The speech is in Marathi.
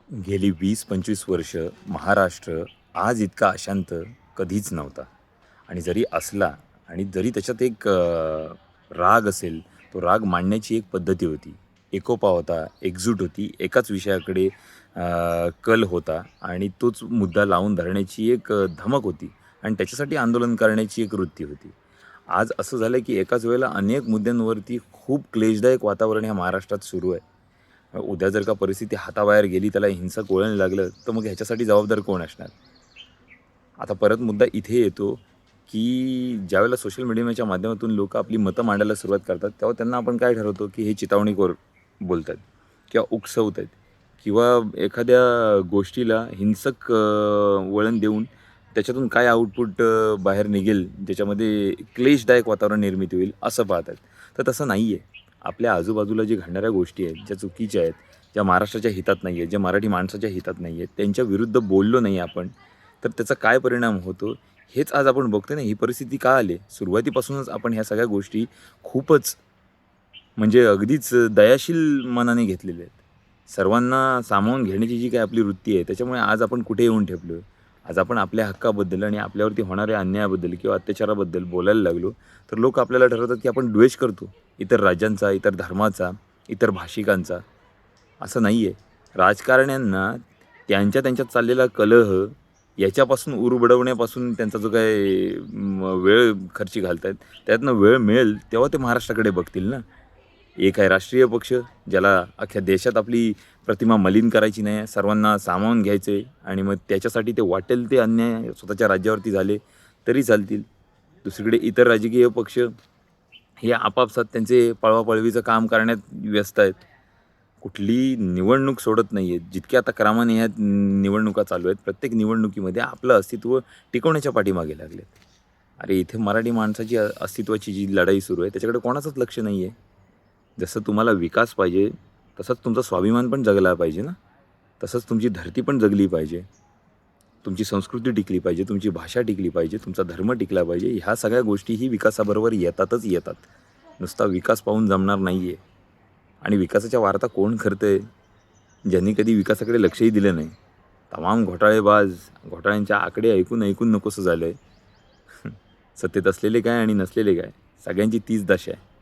गेली 20-25 वर्ष महाराष्ट्र आज इतका अशांत कधीच नव्हता. आणि जरी असला आणि जरी त्याच्यात एक राग असेल, तो राग मांडण्याची एक पद्धती होती. एकोपा होता, एकजूट होती, एकाच विषयाकडे कल होता आणि तोच मुद्दा लावून धरण्याची एक धमक होती आणि त्याच्यासाठी आंदोलन करण्याची एक वृत्ती होती. आज असं झालं की एकाच वेळेला अनेक मुद्द्यांवरती खूप क्लेशदायक वातावरण ह्या महाराष्ट्रात सुरू आहे. उद्या जर का परिस्थिती हाताबाहेर गेली, त्याला हिंसक वळण लागलं, तर मग ह्याच्यासाठी जबाबदार कोण असणार? आता परत मुद्दा इथे येतो, की ज्यावेळेला सोशल मीडियाच्या माध्यमातून लोकं आपली मतं मांडायला सुरुवात करतात, तेव्हा त्यांना आपण काय ठरवतो, की हे चिथावणीखोर बोलत आहेत किंवा उकसवत आहेत किंवा एखाद्या गोष्टीला हिंसक वळण देऊन त्याच्यातून काय आउटपुट बाहेर निघेल, ज्याच्यामध्ये क्लेशदायक वातावरण निर्मिती होईल, असं पाहतात. तर तसं नाही आहे. आपल्या आजूबाजूला जे घडणाऱ्या गोष्टी आहेत, ज्या चुकीच्या आहेत, ज्या महाराष्ट्राच्या हितात नाही आहेत, ज्या मराठी माणसाच्या हितात नाही आहेत, त्यांच्या विरुद्ध बोललो नाही आपण, तर त्याचा काय परिणाम होतो, हेच आज आपण बघतोय ना. ही परिस्थिती का आली? सुरुवातीपासूनच आपण ह्या सगळ्या गोष्टी खूपच म्हणजे अगदीच दयाशील मनाने घेतलेल्या आहेत. सर्वांना सामावून घेण्याची जी काही आपली वृत्ती आहे, त्याच्यामुळे आज आपण कुठे येऊन ठेपलो. आज आपण आपल्या हक्काबद्दल आणि आपल्यावरती होणाऱ्या अन्यायाबद्दल किंवा अत्याचाराबद्दल बोलायला लागलो, तर लोक आपल्याला ठरवतात की आपण द्वेष करतो इतर राज्यांचा, इतर धर्माचा, इतर भाषिकांचा. असं नाही आहे. राजकारण्यांना त्यांच्यात चाललेला कलह याच्यापासून उरबडवण्यापासून त्यांचा जो काही वेळ खर्ची घालतायत, त्यातनं वेळ मिळेल तेव्हा ते महाराष्ट्राकडे बघतील ना. एक आहे राष्ट्रीय पक्ष, ज्याला अख्ख्या देशात आपली प्रतिमा मलिन करायची नाही आहे, सर्वांना सामावून घ्यायचं आहे आणि मग त्याच्यासाठी ते वाटेल ते अन्याय स्वतःच्या राज्यावरती झाले तरी चालतील. दुसरीकडे इतर राजकीय पक्ष हे आपापसात त्यांचे पळवापळवीचं काम करण्यात व्यस्त आहेत. कुठली निवडणूक सोडत नाही आहेत. जितक्या आता क्रमाने ह्या निवडणुका चालू आहेत, प्रत्येक निवडणुकीमध्ये आपलं अस्तित्व टिकवण्याच्या पाठीमागे लागलेत. अरे इथे मराठी माणसाची अस्तित्वाची जी लढाई सुरू आहे, त्याच्याकडे कोणाचंच लक्ष नाही आहे. जसं तुम्हाला विकास पाहिजे, तसंच तुमचा स्वाभिमान पण जगला पाहिजे ना. तसंच तुमची धरती पण जगली पाहिजे. तुमची संस्कृती टिकली पाहिजे, तुमची भाषा टिकली पाहिजे, तुमचा धर्म टिकला पाहिजे. ह्या सगळ्या गोष्टीही विकासाबरोबर येतातच येतात. नुसता विकास पाहून जमणार नाही आहे. आणि विकासाच्या वार्ता कोण करतंय? ज्यांनी कधी विकासाकडे लक्षही दिलं नाही. तमाम घोटाळेबाज, घोटाळ्यांच्या आकडे ऐकून ऐकून नकोसं झालं आहे. सत्तेत असलेले काय आणि नसलेले काय, सगळ्यांची तीच दशा आहे.